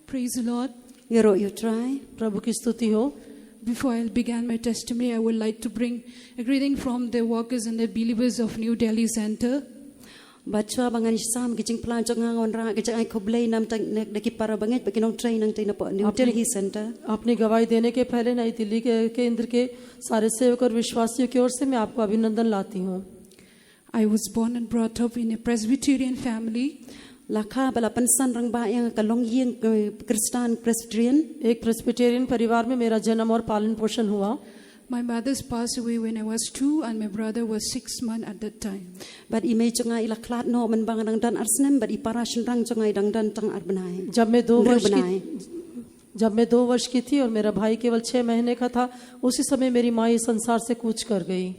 Praise the Lord. Ngero you try. प्रभु की स्तुति हो. Before I begin my testimony, I would like to bring a greeting from the workers and the believers of New Delhi Center. Bachwa bangan sam kijing plan jongang onra kijang ai khoblei nam tang neki para banget bakinong train nang tina po New Delhi Center. अपनी गवाही देने के पहले नई दिल्ली के केंद्र के सारे सेवक और विश्वासियों की ओर से मैं आपको अभिनंदन लाती हूँ. I was born and brought up in a Presbyterian family. Lakha balapan san rang ba yang kalong yeng Kristan Presbyterian. एक प्रेस्बिटेरियन परिवार में मेरा जन्म और पालन पोषण हुआ. My mother's passed away when I was 2 and my brother was 6 months at that time. But imay chunga ila klat no man bang dang dan arsnem but iparashin rang chunga dang dan tang arbanai. जब मैं 2 वर्ष की थी और मेरा भाई केवल 6 महीने का था, उसी समय मेरी माँ इस संसार से कूच कर गई.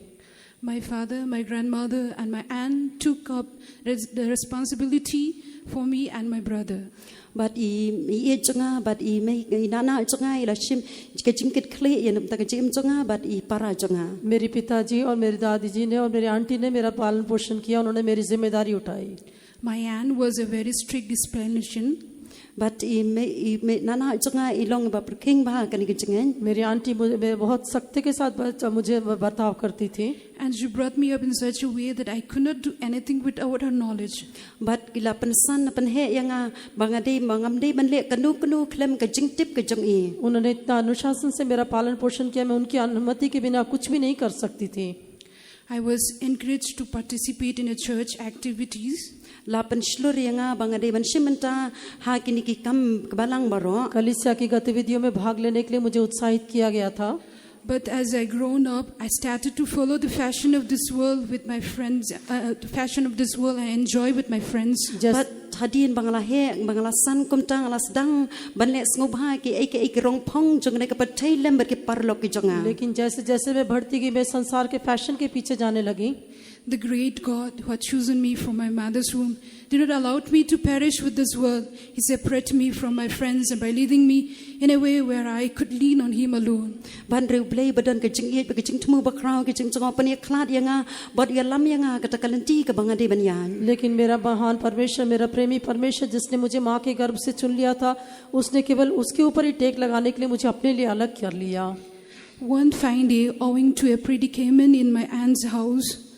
My father, my grandmother and my aunt took up the responsibility for me and my brother. But I chunga but I may nana chunga ila shim kijing kit kle yenam ta kijim chunga but I para chunga. मेरे पिताजी और मेरी दादी जी ने और मेरी aunty ने मेरा पालन पोषण किया. उन्होंने मेरी जिम्मेदारी उठाई. My aunt was a very strict disciplinarian. But I nana chunga ilong ba king ba kani kijingen. मेरी आंटी मुझे बहुत सख्ती के साथ मुझे बर्ताव करती थी. And she brought me up in such a way that I could not do anything without her knowledge. But kila pensan penhe yang bangade mangamde banle kanu klem kijing tip kijong I. उन्होंने इतना अनुशासन से मेरा पालन पोषण किया. मैं उनकी अनुमति के बिना कुछ भी नहीं कर सकती थी. I was encouraged to participate in a church activities. La penslur yang bangade banshimenta ha kini ki kam balang baro. कलीसिया की गतिविधियों में भाग लेने के लिए मुझे उत्साहित किया गया था. But as I grown up, I started to follow the fashion of this world with my friends. The fashion of this world I enjoy with my friends. But hadin bangala he bangala san kumtang ala sedang banle ngobha ki ek rong phong jong ne ka pathai lember ki parlok ki jonga. लेकिन जैसे जैसे मैं बढ़ती गई, मैं संसार के fashion के पीछे जाने लगी. The great God who had chosen me from my mother's womb did not allow me to perish with this world. He separated me from my friends and by leading me in a way where I could lean on Him alone. Ban reu blei badan ke jing yet ke jing tmu ba krau ke jing jong pani klat yang bot ya lam yang ka takalanti ka bangade banyan. लेकिन मेरा महान परमेश्वर, मेरा प्रेमी परमेश्वर जिसने मुझे माँ के गर्भ से चुन लिया था, उसने केवल उसके ऊपर ही टेक लगाने के लिए मुझे अपने लिए अलग कर लिया. One fine day, owing to a predicament in my aunt's house,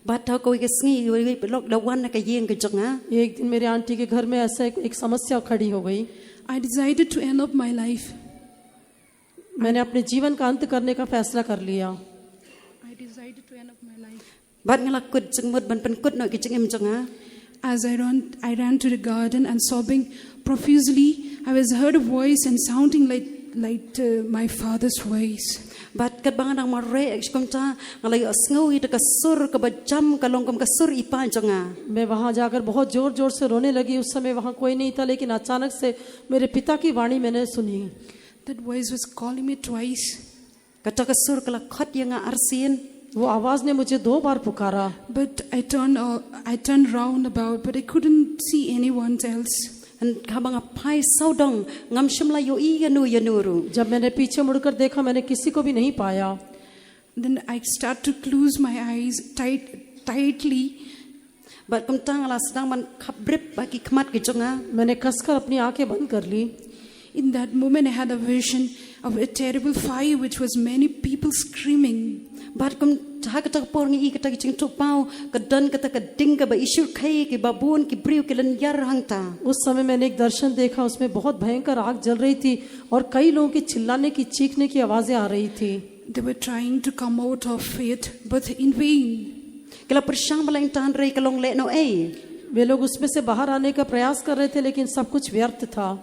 But ta koi ke sngi lok da wan ka yeng ke jonga. एक दिन मेरी आंटी के घर में ऐसा एक समस्या खड़ी हो गई. I decided to end up my life. मैंने अपने जीवन का अंत करने का फैसला कर लिया. I decided to end up my life. Bat ngalak kut jing mut ban pen kut no ke jing em jonga. As I ran to the garden and sobbing profusely, I was heard a voice and sounding like my father's voice. But kat bang nang mare kumta ngalai asngau ita ka sur ka bajam ka longkom ka sur ipa jonga. मैं वहां जाकर बहुत जोर जोर से रोने लगी. उस समय वहां कोई नहीं था, लेकिन अचानक से मेरे पिता की वाणी मैंने सुनी. That voice was calling me twice. Kata ka sur kala khat yang arsin. वो आवाज ने मुझे 2 बार पुकारा. But I turned round about, but I couldn't see anyone else. And kabang apai saudong ngam shimla yo I yanuru. जब मैंने पीछे मुड़कर देखा, मैंने किसी को भी नहीं पाया. Then I start to close my eyes tightly. But kumtang ala sedang man kabrip bagi kmat ki jonga. मैंने कसकर अपनी आंखें बंद कर ली. In that moment, I had a vision of a terrible fire, which was many people screaming. But kum kata por ngi kata ki ching pau ka dan kata ka ding ka ba issue khai ki babun ki briu ki lan yar hangta. उस समय मैंने एक दर्शन देखा. उसमें बहुत भयंकर आग जल रही थी और कई लोगों की चिल्लाने की, चीखने की आवाजें आ रही थी. They were trying to come out of it, but in vain. Kala persang balang tan rei ka long le no ei. वे लोग उसमें से बाहर आने का प्रयास कर रहे थे, लेकिन सब कुछ व्यर्थ था.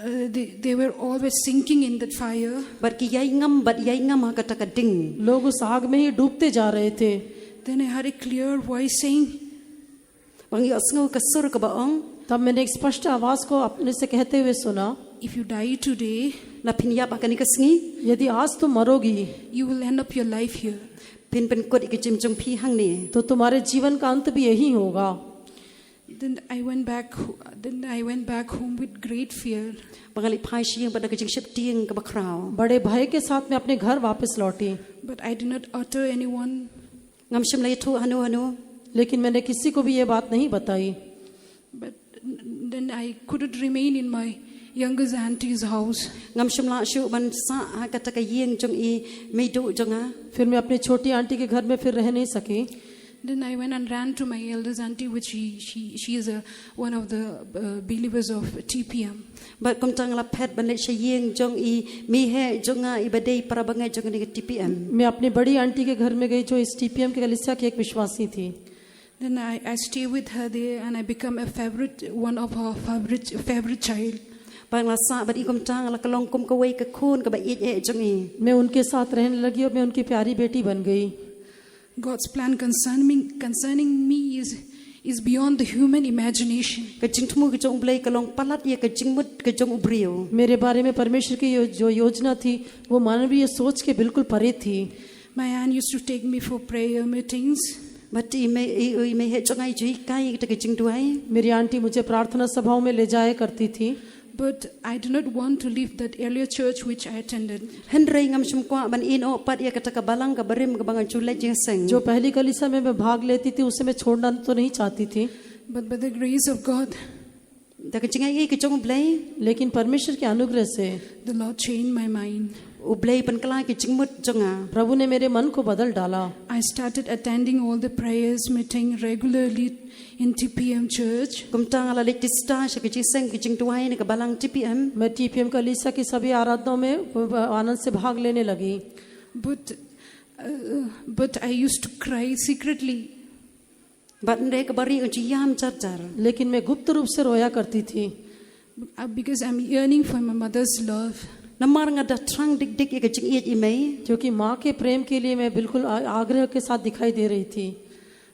They were always sinking in that fire. But ki yai ngam ha kata ka ding. लोग उस आग में ही डूबते जा रहे थे. Then I heard a clear voice saying, Bang yo asngau ka sur ka baong. तब मैंने एक स्पष्ट आवाज को अपने से कहते हुए सुना, if you die today, La pinya ba kani ka sngi. यदि आज तुम मरोगी you will end up your life here. Pin kut ki chim jong phi hang ni. तो तुम्हारे जीवन का अंत भी यही होगा. Then I went back home with great fear. Bangali phai shi yang pada ki ching ship tieng ka ba krau. बड़े भय के साथ मैं अपने घर वापस लौटी. But I did not utter anyone. Ngam shim lai thu hanu. लेकिन मैंने किसी को भी ये बात नहीं बताई. But then I couldn't remain in my youngest auntie's house. ngam shumla shu ban sa ha ka taka yeng jong I mei du jonga फिर मैं अपनी छोटी आंटी के घर में फिर रह नहीं सकी. Then I went and ran to my eldest auntie, which she is one of the believers of TPM. ba kom tang la phet ban le she yeng jong I mi he jonga I badei para bangai jong ni TPM मैं अपनी बड़ी aunty के घर में गई जो इस TPM के कलीसिया की एक विश्वासी थी. Then I stay with her there, and I become one of her favorite child. bang la sa ba I kom tang la kalong kom ka wei ka khun ka ba I jong I मैं उनके साथ रहने लगी और मैं उनकी प्यारी बेटी बन गई. God's plan concerning me is beyond the human imagination. ka jing thmu ka jong blei kalong palat ye ka jing mut ka jong ubriu मेरे बारे में परमेश्वर की जो योजना थी वो मानवीय सोच के बिल्कुल परे थी. My aunt used to take me for prayer meetings. but I me he jong ai jui kai ta ka jing duai मेरी आंटी मुझे प्रार्थना सभाओं में ले जाया करती थी. But I do not want to leave that earlier church which I attended. henrei ngam shum kwa ban in o pat ye ka ta ka balang ka barim ka bangan chulai jing seng जो पहली कलीसिया में मैं भाग लेती थी उसे मैं छोड़ना तो नहीं चाहती थी. But by the grace of God, da ka jing ai ka jong blei लेकिन परमेश्वर के अनुग्रह से the Lord changed my mind. u blei pan klai ka jing mut jonga प्रभु ने मेरे मन को बदल डाला. I started attending all the prayers meeting regularly in TPM church. kom tang la le tista sha ka jing seng ka jing duai ne ka balang TPM मैं TPM कलीसिया की सभी आराधनाओं में आनंद से भाग लेने लगी. But I used to cry secretly. bat ne ka bari u yam char char लेकिन मैं गुप्त रूप से रोया करती थी Because I'm yearning for my mother's love. namar nga da trang dik dik ye ka jing I mei क्योंकि माँ के प्रेम के लिए मैं बिल्कुल आग्रह के साथ दिखाई दे रही थी.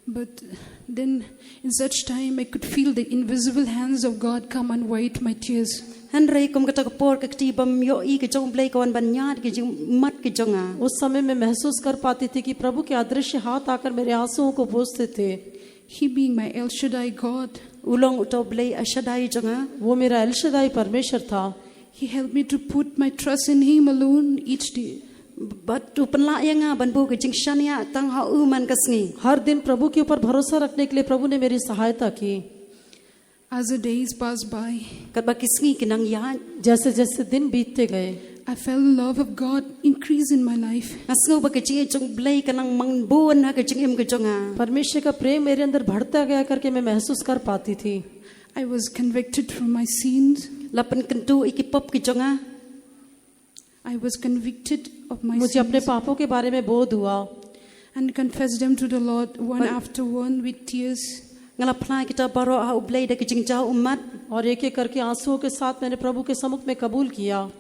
But then in such time I could feel the invisible hands of God come and wipe my tears. henrei kom ka ta ka por ka ti bam yo I ka jong blei ka wan ban nyat ka jing mat ka jonga उस समय मैं महसूस कर पाती थी कि प्रभु के अदृश्य हाथ आकर मेरे आंसुओं को पोंछते थे. He being my El Shaddai God, ulong uto blei ashadai jonga वो मेरा एलशदाई परमेश्वर था. He helped me to put my trust in Him alone each day. bat tu penla yang ban bu ka jing shania tang ha u man ka sngi हर दिन प्रभु के ऊपर भरोसा रखने के लिए प्रभु ने मेरी सहायता की. As the days passed by, kat ba kisngi kinang ya जैसे जैसे दिन बीतते गए I felt the love of God increase in my life. asngo ba ka jing jong blei kanang mang bun ha ka jing im ka jonga परमेश्वर का प्रेम मेरे अंदर बढ़ता गया करके मैं महसूस कर पाती थी. I was convicted from my sins. lapan kentu ikipop ki jonga I was convicted of my मुझे अपने sins पापों के बारे में बोध हुआ and confessed them to the Lord one after one with tears. ngala phlai kita baro ha u blei da ka jing jao umat और एक एक करके आंसुओं के साथ मैंने प्रभु के सम्मुख में कबूल किया.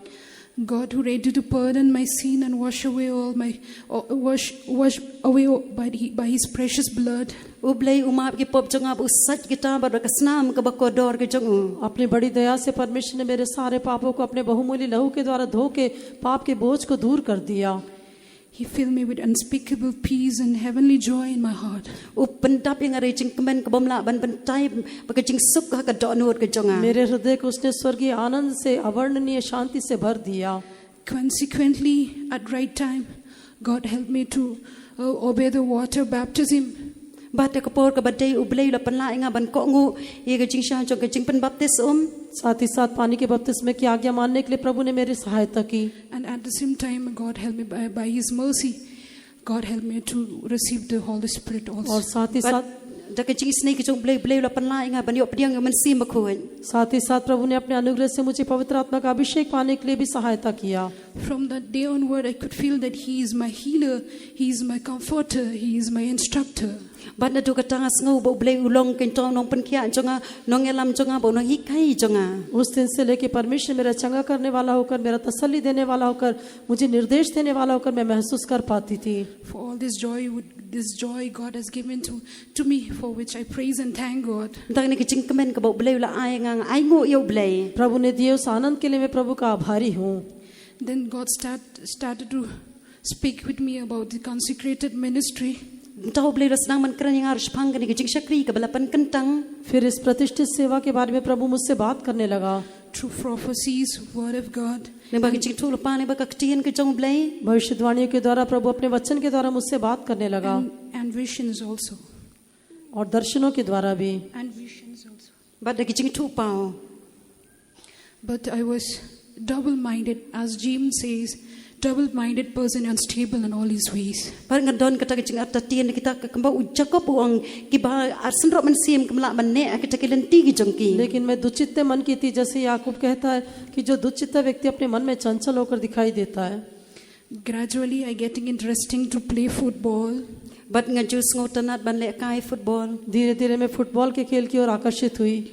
God who ready to pardon my sin and wash away all my wash away by His precious blood. u blei umap ki pop jonga bu sach kita ba ka snam ka ba ko dor ka jong अपनी बड़ी दया से परमेश्वर ने मेरे सारे पापों को अपने बहुमूल्य लहू के द्वारा धो के पाप के बोझ को दूर कर दिया. He filled me with unspeakable peace and heavenly joy in my heart. u pendap yang are jing kemen ka bomla ban pentai ba ka jing suk ha ka do nur ka jonga मेरे हृदय को उसने स्वर्गीय आनंद से अवर्णनीय शांति से भर दिया. Consequently, at right time, God helped me to obey the water baptism. ba te ka por ka ba dei u blei la penla nga ban ko ngu ye ka jing sha jong ka jing pen baptis साथ ही साथ पानी के बपतिस्मे की आज्ञा मानने के लिए प्रभु ने मेरी सहायता की. And at the same time, God helped me by His mercy. God helped me to receive the Holy Spirit also. और साथ ही साथ da ka jing snei ka jong blei la penla nga ban yo pdiang man si ma khoin प्रभु ने अपने अनुग्रह से मुझे पवित्र आत्मा का अभिषेक पाने के लिए भी सहायता किया. From that day onward, I could feel that He is my healer, He is my comforter, He is my instructor. ban na du ka tanga sngo bo blei ulong ken tong nong pen khia jonga nong elam jonga bo nong hikai jonga उस दिन से लेके परमेश्वर मेरा चंगा करने वाला होकर, मेरा तसल्ली देने वाला होकर, मुझे निर्देश देने वाला होकर मैं महसूस कर पाती थी. For all this joy God has given to me, for which I praise and thank God. dang ne ka jing kemen ka bo blei la ai nga ai ngo yo blei प्रभु ने दिए उस आनंद के लिए मैं प्रभु का आभारी हूँ. Then God started to speak with me about the consecrated ministry. tau blei rasnang man kran yang harus phang ka ne ka jing shakri ka balapan kentang फिर इस प्रतिष्ठित सेवा के बारे में प्रभु मुझसे बात करने लगा. Through prophecies, word of God, ne ba ka jing thul pa ne ba ka ktien ka jong blei भविष्यवाणियों के द्वारा प्रभु अपने वचन के द्वारा मुझसे बात करने लगा. and visions also. और दर्शनों के द्वारा भी. And visions also. ba da ka jing thu pao But I was double-minded, as James says, double-minded person, unstable in all his ways. Par ngadon kata kicing atta tien kita kamba ujako puang kiba arsenro man sim kamla manne kita kilanti ki jongki. लेकिन मैं दुचित्त मन की थी, जैसे याकूब कहता है कि जो दुचित्त व्यक्ति अपने मन में चंचल होकर दिखाई देता है. Gradually, I getting interesting to play football. But ngajus ngotanat ban le kai football. धीरे धीरे मैं फुटबॉल के खेल की ओर आकर्षित हुई.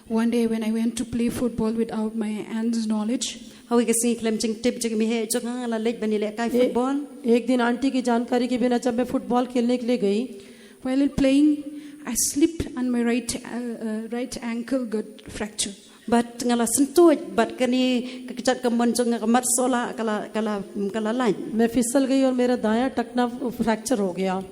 One day when I went to play football without my aunt's knowledge, Hawi kasi klem ching tip jing mi he jonga la lej ban le kai football. एक दिन आंटी की जानकारी के बिना जब मैं फुटबॉल खेलने के लिए गई, while playing, I slipped and my right ankle got fractured. But ngala sentuj but kani kakicat kamon jonga kamat sola kala lain. मैं फिसल गई और मेरा दायां टखना फ्रैक्चर हो गया.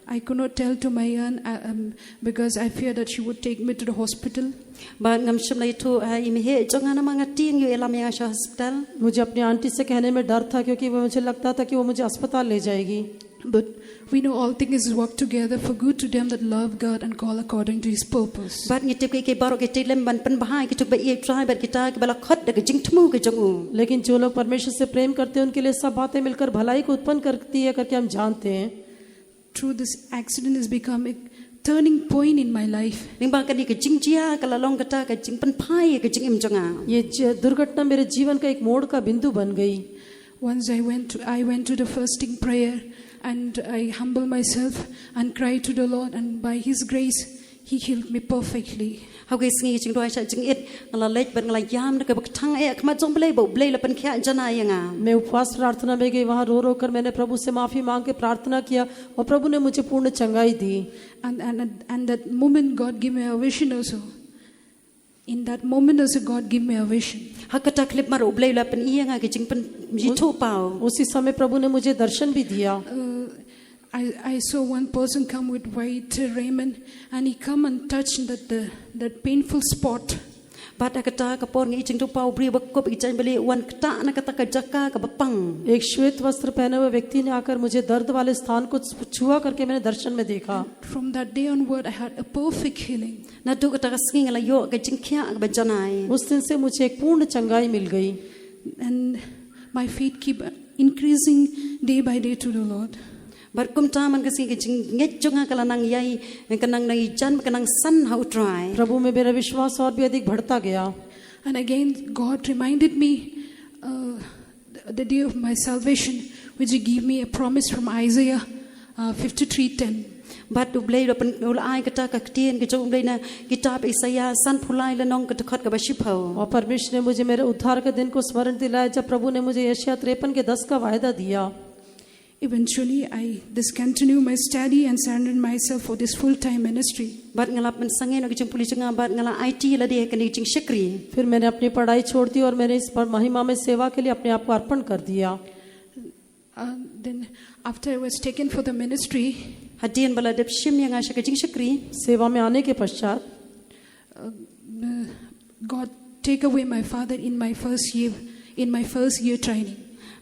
I could not tell to my aunt because I feared that she would take me to the hospital. But ngam shum lai tu mi he jonga na manga ting yu elam yang asha hospital. मुझे अपनी aunty से कहने में डर था, क्योंकि वो मुझे लगता था कि वो मुझे अस्पताल ले जाएगी. But we know all things work together for good to them that love God and call according to His purpose. But ngitip ke baro ke tilem ban pan bahai ke tuk ba ye try bar kita ke bala khot de jing thmu ke jongu. लेकिन जो लोग परमेश्वर से प्रेम करते हैं उनके लिए सब बातें मिलकर भलाई को उत्पन्न करती है करके हम जानते हैं. Through this accident has become a turning point in my life. Ning bang kani ke jing jia kala long kata ke jing pan phai ke jing im jonga. ये दुर्घटना मेरे जीवन का एक मोड़ का बिंदु बन गई. Once I went to the fasting prayer and I humbled myself and cried to the Lord, and by His grace He healed me perfectly. How ke singi jing doi sa jing it ngala lej ban ngala yam de ke bak thang e khma jong blei bo blei la pan khya jana yanga. मैं उपवास प्रार्थना में गई, वहाँ रो रो कर मैंने प्रभु से माफी मांग के प्रार्थना किया और प्रभु ने मुझे पूर्ण चंगाई दी. And that moment God gave me a vision also. In that moment also God gave me a vision. Hakata klip maro blei la pan yanga ke jing pan jitho pao. उसी समय प्रभु ने मुझे दर्शन भी दिया. I saw one person come with white raiment, and he come and touched that painful spot. But akata kapor ngi jing to pao bri bak ko ijan beli wan kata na kata ka jaka ka bapang. एक श्वेत वस्त्र पहने हुए व्यक्ति ने आकर मुझे दर्द वाले स्थान को छुआ करके मैंने दर्शन में देखा. From that day onward, I had a perfect healing. Na du kata ka singi ngala yo ke jing khya ka janai. उस दिन से मुझे एक पूर्ण चंगाई मिल गई. And my faith keep increasing day by day to the Lord. Barkum ta man kasi ke jing nget jonga kala nang yai kanang nang jan kanang san how try. प्रभु में मेरा विश्वास और भी अधिक बढ़ता गया. And again, God reminded me the day of my salvation, which He gave me a promise from Isaiah 53:10. But to blay open ai kata ka tien ke jong blay na kitab Isaiah san phulai la nong ka khot ka bashipho. और परमेश्वर ने मुझे मेरे उद्धार के दिन को स्मरण दिलाया जब प्रभु ने मुझे यशायाह 53 के 10 का वायदा दिया. Eventually, I discontinued my study and surrendered myself for this full-time ministry. But ngalap man sangen og jing pulis nga but ngala IT la de ka ni jing shikri. फिर मैंने अपनी पढ़ाई छोड़ दी और मैंने इस महिमा में सेवा के लिए अपने आप को अर्पण कर दिया. Then, after I was taken for the ministry, Hadien bala de shim yang asha ka jing shikri. सेवा में आने के पश्चात God take away my father in my first year training.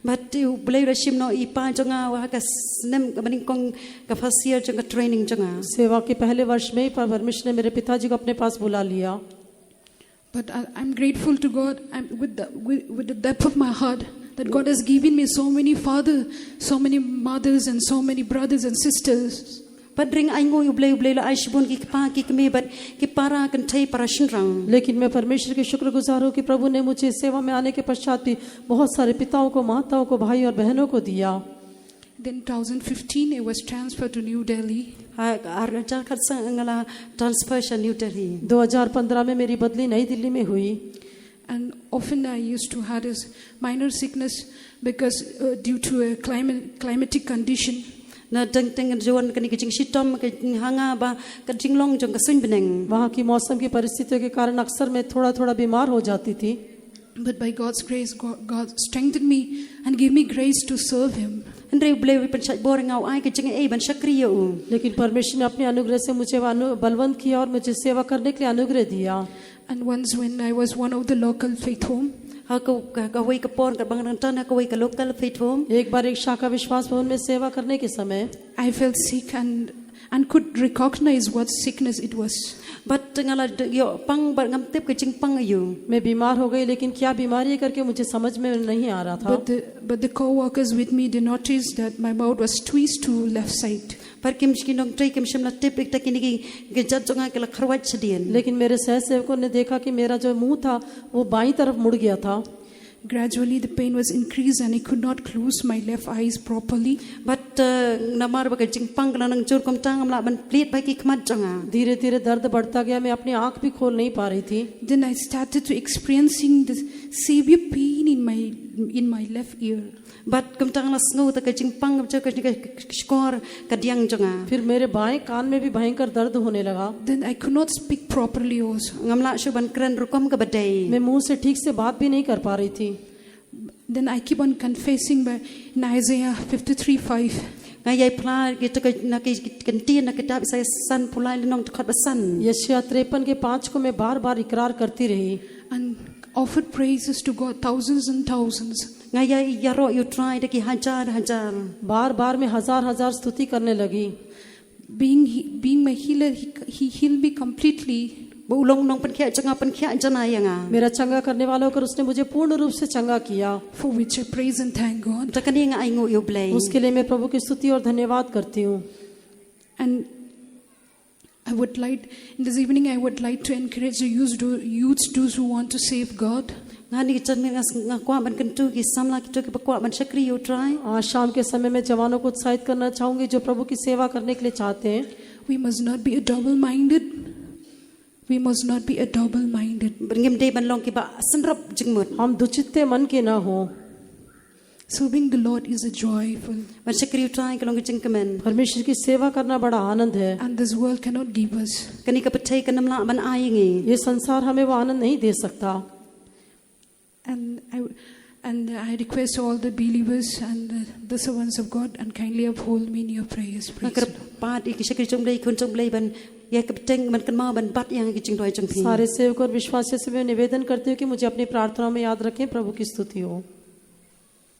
But you blay ra shim no ipa jonga wa ka snem ka baning kong ka first year jonga training jonga. सेवा के पहले वर्ष में ही परमेश्वर ने मेरे पिताजी को अपने पास बुला लिया. But I'm grateful to God. I'm with the depth of my heart that God has given me so many fathers, so many mothers, and so many brothers and sisters. But ring aingo you blay la aishbon ki pa ki kme but ki para kan thai para shinrang. लेकिन मैं परमेश्वर के शुक्रगुजार हूँ कि प्रभु ने मुझे सेवा में आने के पश्चात भी बहुत सारे पिताओं को, माताओं को, भाई और बहनों को दिया. Then 2015 I was transferred to New Delhi. Arja khatsa ngala transfer sha New Delhi. 2015 में मेरी बदली नई दिल्ली में हुई. And often I used to have this minor sickness because due to a climatic condition. Na teng juan kani jing shitom ka hanga ba ka jinglong jong ka swin beneng. वहाँ की मौसम की परिस्थितियों के कारण अक्सर मैं थोड़ा बीमार हो जाती थी. But by God's grace, God strengthened me and gave me grace to serve Him. Andre blay wi pan boring au ai ka jing e ban shakriyo. लेकिन परमेश्वर ने अपने अनुग्रह से मुझे बलवंत किया और मुझे सेवा करने के लिए अनुग्रह दिया. And once when I was one of the local faith home, का वही का पौन का बंगरन टना का वही का लोकल faith home. एक बार एक शाखा विश्वास भवन में सेवा करने के समय I felt sick and and could recognize what sickness it was. but ngala yo pang bar ngam tep ke ching pang ayu मैं बीमार हो गई, लेकिन क्या बीमारी है करके मुझे समझ में नहीं आ रहा था। But the co-workers with me, they noticed that my mouth was twist to left side. par kim shki nong trai kim shim la tep ek ta kini ki jat jonga ke la kharwat chadien लेकिन मेरे सहसेवकों ने देखा कि मेरा जो मुंह था वो बाईं तरफ मुड़ गया था। Gradually, the pain was increased and I could not close my left eyes properly. but namar ba ke ching pang la nang chur kom tang amla ban plit bai ki khmat jonga धीरे धीरे दर्द बढ़ता गया, मैं अपनी आंख भी खोल नहीं पा रही थी। Then I started to experiencing the severe pain in my left ear. but kom tang la snow ta ke ching pang chur ke skor ka diang jonga फिर मेरे बाएं कान में भी भयंकर दर्द होने लगा। Then I could not speak properly also. ngamla shu ban kran rukom ka badai मैं मुंह से ठीक से बात भी नहीं कर पा रही थी। Then I keep on confessing by in Isaiah 53:5. ngai yai phla ke to ke na ke kan tien na ke ta sai san phulai le nong khot ba san यशायाह 53 के 5 को मैं बार बार इकरार करती रही And offered praises to God, thousands and thousands. ngai yai yaro you try de ki hajar बार बार मैं हजार हजार स्तुति करने लगी। Being my healer, he healed me completely. bo long nong pan khya changa pan khya jana yanga मेरा चंगा करने वाला होकर उसने मुझे पूर्ण रूप से चंगा किया। For which I praise and thank God. ta kani nga ai ngo you blai उसके लिए मैं प्रभु की स्तुति और धन्यवाद करती हूँ। And I would like, in this evening, I would like to encourage the youths, those who want to save God. nga ni chan nga kwa ban kan tu ki samla ki tu ki pakwa ban shakri you try आज शाम के समय में जवानों को उत्साहित करना चाहूंगी जो प्रभु की सेवा करने के लिए चाहते हैं। We must not be a double-minded. We must not be a double-minded. ngim de ban long ki ba sanrap jingmut हम दुचित्ते मन के ना हो। Serving the Lord is a joyful, ban shakri you try ka long jing kamen परमेश्वर की सेवा करना बड़ा आनंद है। and this world cannot give us. kani ka pathai ka namla ban ayengi ये संसार हमें वो आनंद नहीं दे सकता। And I request all the believers and the servants of God and kindly uphold me in your prayers. Praise kar the Lord. pat ki shakri chong blai kun chong blai ban ye ka teng ban kan ma ban bat yang ki ching doi chong phi सारे सेवक और विश्वासियों से मैं निवेदन करती हूँ कि मुझे अपनी प्रार्थना में याद रखें। प्रभु की स्तुति हो।